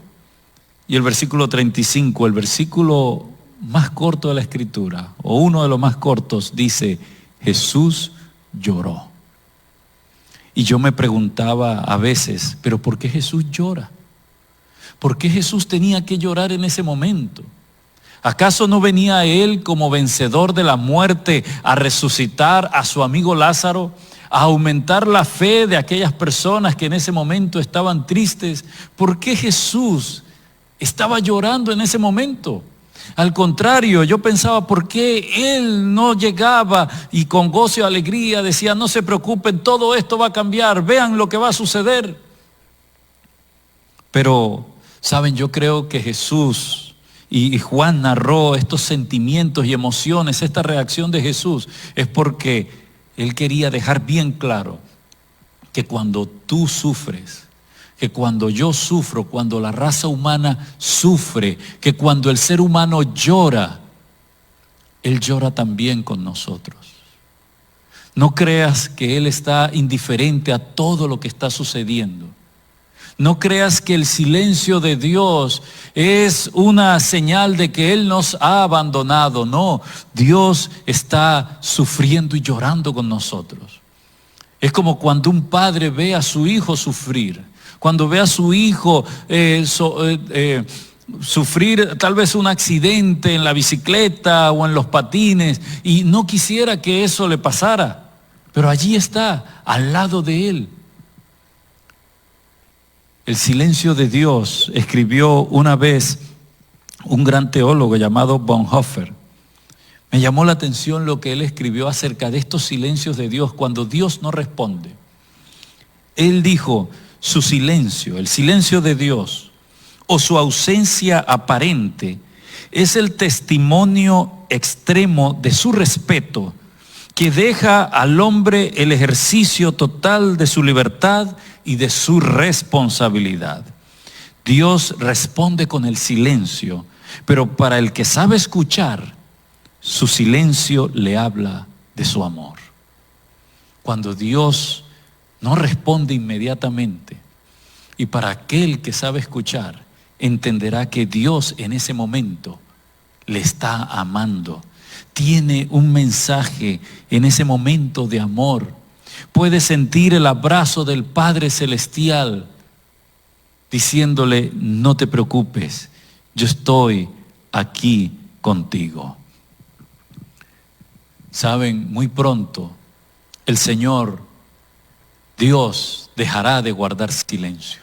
Y el versículo 35, el versículo más corto de la Escritura, o uno de los más cortos, dice, Jesús lloró. Y yo me preguntaba a veces, ¿pero por qué Jesús llora? ¿Por qué Jesús tenía que llorar en ese momento? ¿Acaso no venía Él como vencedor de la muerte a resucitar a su amigo Lázaro, a aumentar la fe de aquellas personas que en ese momento estaban tristes? ¿Por qué Jesús estaba llorando en ese momento? Al contrario, yo pensaba, ¿por qué Él no llegaba y con gozo y alegría decía, no se preocupen, todo esto va a cambiar, vean lo que va a suceder? Pero, ¿saben? Yo creo que Jesús, y Juan narró estos sentimientos y emociones, esta reacción de Jesús, es porque Él quería dejar bien claro que cuando tú sufres, que cuando yo sufro, cuando la raza humana sufre, que cuando el ser humano llora, Él llora también con nosotros. No creas que Él está indiferente a todo lo que está sucediendo. No creas que el silencio de Dios es una señal de que Él nos ha abandonado. No, Dios está sufriendo y llorando con nosotros. Es como cuando un padre ve a su hijo sufrir. Cuando ve a su hijo sufrir tal vez un accidente en la bicicleta o en los patines y no quisiera que eso le pasara, pero allí está, al lado de él. El silencio de Dios, escribió una vez un gran teólogo llamado Bonhoeffer. Me llamó la atención lo que él escribió acerca de estos silencios de Dios cuando Dios no responde. Él dijo, su silencio, el silencio de Dios, o su ausencia aparente, es el testimonio extremo de su respeto, que deja al hombre el ejercicio total de su libertad y de su responsabilidad. Dios responde con el silencio, pero para el que sabe escuchar, su silencio le habla de su amor. Cuando Dios no responde inmediatamente, y para aquel que sabe escuchar, entenderá que Dios en ese momento le está amando. Tiene un mensaje en ese momento de amor. Puede sentir el abrazo del Padre Celestial diciéndole, no te preocupes, yo estoy aquí contigo. Saben, muy pronto el Señor, Dios, dejará de guardar silencio.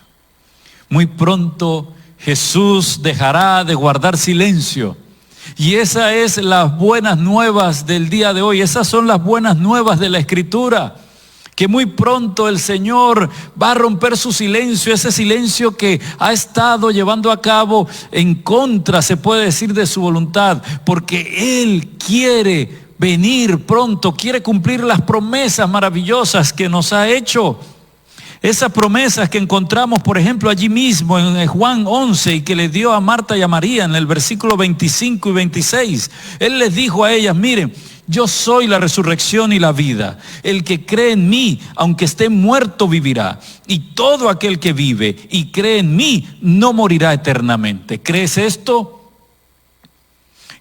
Muy pronto Jesús dejará de guardar silencio. Y esas es las buenas nuevas del día de hoy. Esas son las buenas nuevas de la Escritura. Que muy pronto el Señor va a romper su silencio, ese silencio que ha estado llevando a cabo en contra, se puede decir, de su voluntad, porque Él quiere venir pronto, quiere cumplir las promesas maravillosas que nos ha hecho. Esas promesas que encontramos, por ejemplo, allí mismo en Juan 11 y que le dio a Marta y a María en el versículo 25 y 26. Él les dijo a ellas, miren, yo soy la resurrección y la vida. El que cree en mí, aunque esté muerto, vivirá. Y todo aquel que vive y cree en mí, no morirá eternamente. ¿Crees esto?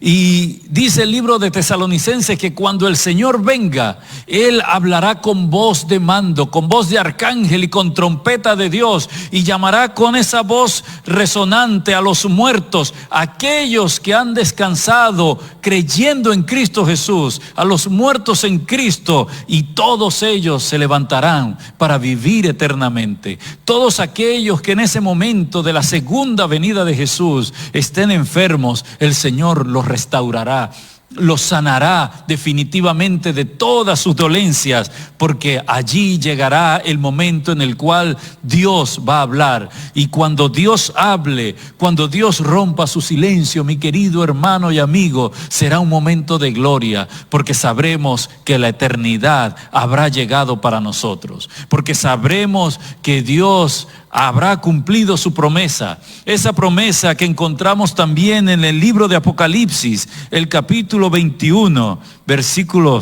Y dice el libro de Tesalonicenses que cuando el Señor venga, Él hablará con voz de mando, con voz de arcángel y con trompeta de Dios, y llamará con esa voz resonante a los muertos, aquellos que han descansado creyendo en Cristo Jesús, a los muertos en Cristo, y todos ellos se levantarán para vivir eternamente. Todos aquellos que en ese momento de la segunda venida de Jesús estén enfermos, el Señor los restaurará, los sanará definitivamente de todas sus dolencias, porque allí llegará el momento en el cual Dios va a hablar. Y cuando Dios hable, cuando Dios rompa su silencio, mi querido hermano y amigo, será un momento de gloria, porque sabremos que la eternidad habrá llegado para nosotros, porque sabremos que Dios habrá cumplido su promesa, esa promesa que encontramos también en el libro de Apocalipsis, el capítulo 21, versículo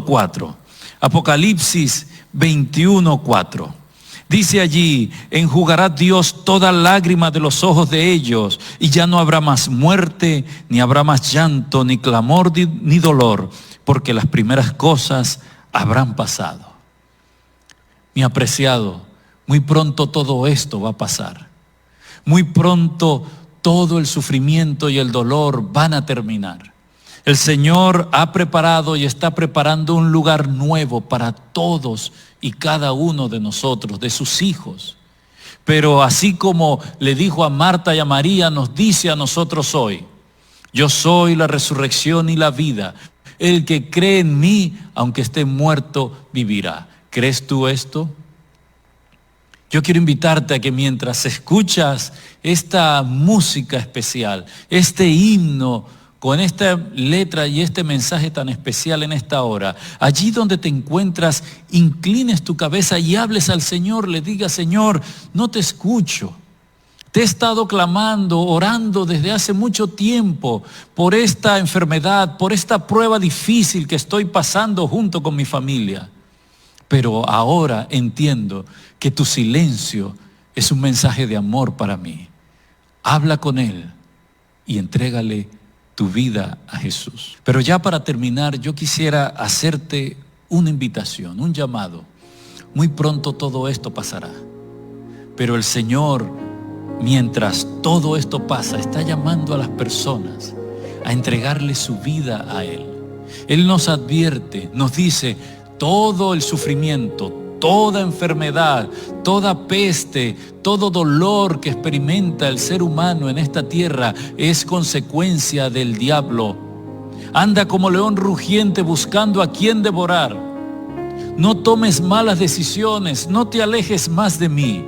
4. Apocalipsis 21, 4. Dice allí: enjugará Dios toda lágrima de los ojos de ellos, y ya no habrá más muerte, ni habrá más llanto, ni clamor, ni dolor, porque las primeras cosas habrán pasado. Mi apreciado, muy pronto todo esto va a pasar. Muy pronto todo el sufrimiento y el dolor van a terminar. El Señor ha preparado y está preparando un lugar nuevo para todos y cada uno de nosotros, de sus hijos. Pero así como le dijo a Marta y a María, nos dice a nosotros hoy: yo soy la resurrección y la vida. El que cree en mí, aunque esté muerto, vivirá. ¿Crees tú esto? Yo quiero invitarte a que mientras escuchas esta música especial, este himno con esta letra y este mensaje tan especial en esta hora, allí donde te encuentras, inclines tu cabeza y hables al Señor, le digas: Señor, no te escucho. Te he estado clamando, orando desde hace mucho tiempo por esta enfermedad, por esta prueba difícil que estoy pasando junto con mi familia. Pero ahora entiendo que tu silencio es un mensaje de amor para mí. Habla con Él y entrégale tu vida a Jesús. Pero ya para terminar, yo quisiera hacerte una invitación, un llamado. Muy pronto todo esto pasará. Pero el Señor, mientras todo esto pasa, está llamando a las personas a entregarle su vida a Él. Él nos advierte, nos dice: todo el sufrimiento, toda enfermedad, toda peste, todo dolor que experimenta el ser humano en esta tierra es consecuencia del diablo. Anda como león rugiente buscando a quien devorar. No tomes malas decisiones, no te alejes más de mí.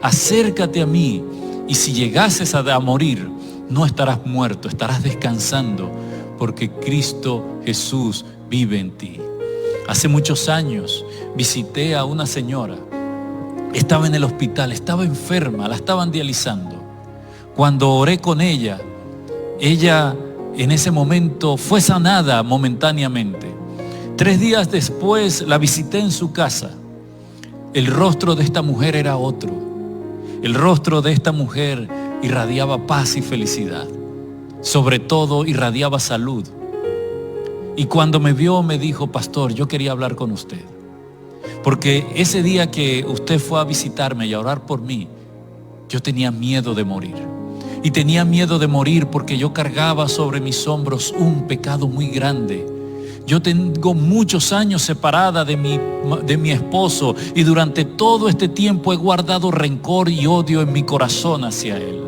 Acércate a mí, y si llegases a morir, no estarás muerto, estarás descansando, porque Cristo Jesús vive en ti. Hace muchos años visité a una señora. Estaba en el hospital, estaba enferma, la estaban dializando. Cuando oré con ella, ella en ese momento fue sanada momentáneamente. 3 días después la visité en su casa. El rostro de esta mujer era otro. El rostro de esta mujer irradiaba paz y felicidad. Sobre todo irradiaba salud. Y cuando me vio me dijo: pastor, yo quería hablar con usted. Porque ese día que usted fue a visitarme y a orar por mí, yo tenía miedo de morir. Y tenía miedo de morir porque yo cargaba sobre mis hombros un pecado muy grande. Yo tengo muchos años separada de mi esposo, y durante todo este tiempo he guardado rencor y odio en mi corazón hacia él.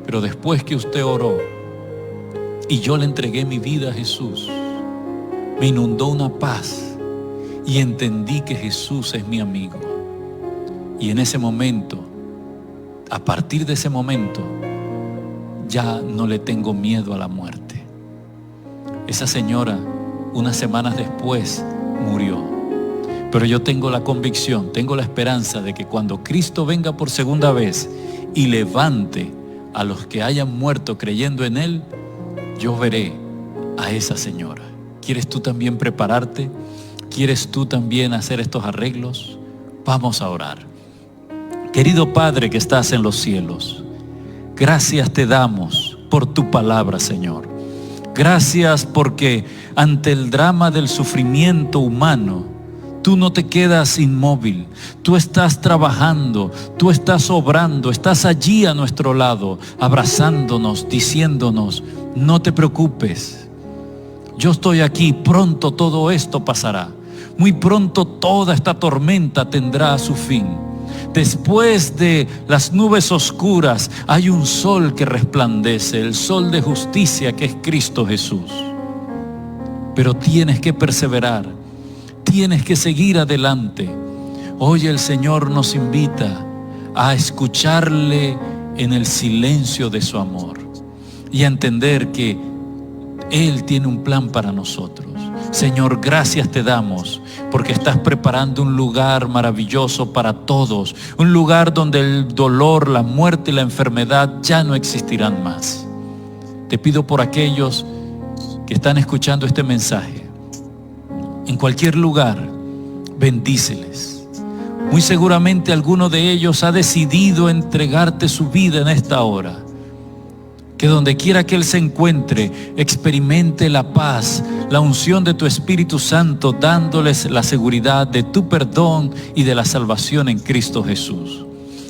Pero después que usted oró y yo le entregué mi vida a Jesús, me inundó una paz y entendí que Jesús es mi amigo. Y en ese momento, a partir de ese momento, ya no le tengo miedo a la muerte. Esa señora, unas semanas después, murió. Pero yo tengo la convicción, tengo la esperanza de que cuando Cristo venga por segunda vez y levante a los que hayan muerto creyendo en Él, yo veré a esa señora. ¿Quieres tú también prepararte? ¿Quieres tú también hacer estos arreglos? Vamos a orar. Querido Padre que estás en los cielos, gracias te damos por tu palabra, Señor. Gracias porque ante el drama del sufrimiento humano, tú no te quedas inmóvil. Tú estás trabajando, tú estás obrando, estás allí a nuestro lado, abrazándonos, diciéndonos, no te preocupes. Yo estoy aquí, pronto todo esto pasará. Muy pronto toda esta tormenta tendrá su fin. Después de las nubes oscuras hay un sol que resplandece, el sol de justicia que es Cristo Jesús. Pero tienes que perseverar, tienes que seguir adelante. Hoy el Señor nos invita a escucharle en el silencio de su amor y a entender que Él tiene un plan para nosotros. Señor, gracias te damos porque estás preparando un lugar maravilloso para todos, un lugar donde el dolor, la muerte y la enfermedad ya no existirán más. Te pido por aquellos que están escuchando este mensaje, en cualquier lugar, bendíceles. Muy seguramente alguno de ellos ha decidido entregarte su vida en esta hora. Que donde quiera que Él se encuentre, experimente la paz, la unción de tu Espíritu Santo, dándoles la seguridad de tu perdón y de la salvación en Cristo Jesús.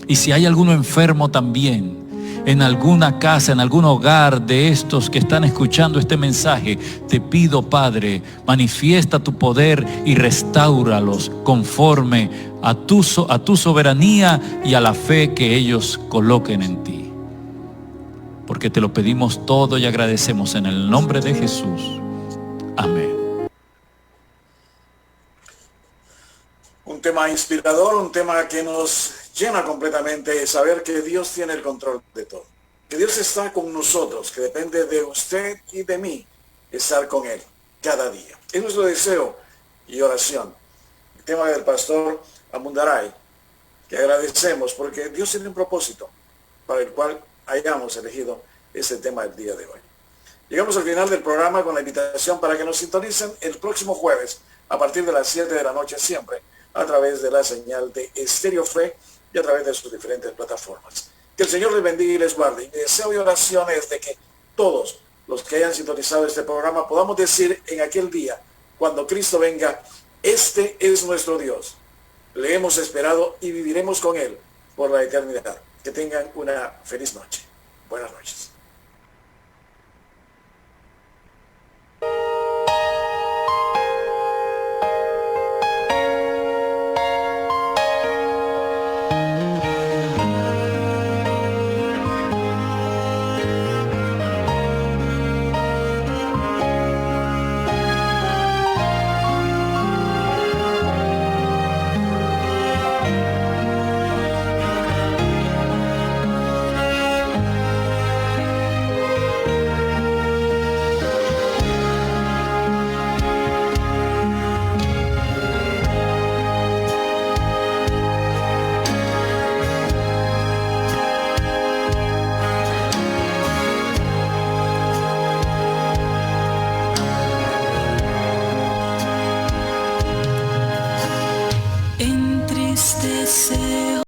Y si hay alguno enfermo también, en alguna casa, en algún hogar de estos que están escuchando este mensaje, te pido, Padre, manifiesta tu poder y restáuralos conforme a tu soberanía y a la fe que ellos coloquen en ti. Porque te lo pedimos todo y agradecemos en el nombre de Jesús. Amén. Un tema inspirador, un tema que nos llena completamente de saber que Dios tiene el control de todo. Que Dios está con nosotros, que depende de usted y de mí estar con Él cada día. Es nuestro deseo y oración. El tema del pastor Amundaray, que agradecemos porque Dios tiene un propósito para el cual hayamos elegido este tema del día de hoy. Llegamos al final del programa con la invitación para que nos sintonicen el próximo jueves a partir de las 7 de la noche siempre a través de la señal de Estéreo Fe y a través de sus diferentes plataformas. Que el Señor les bendiga y les guarde. Y mi deseo y oración es de que todos los que hayan sintonizado este programa podamos decir en aquel día, cuando Cristo venga, este es nuestro Dios. Le hemos esperado y viviremos con Él por la eternidad. Que tengan una feliz noche. Buenas noches.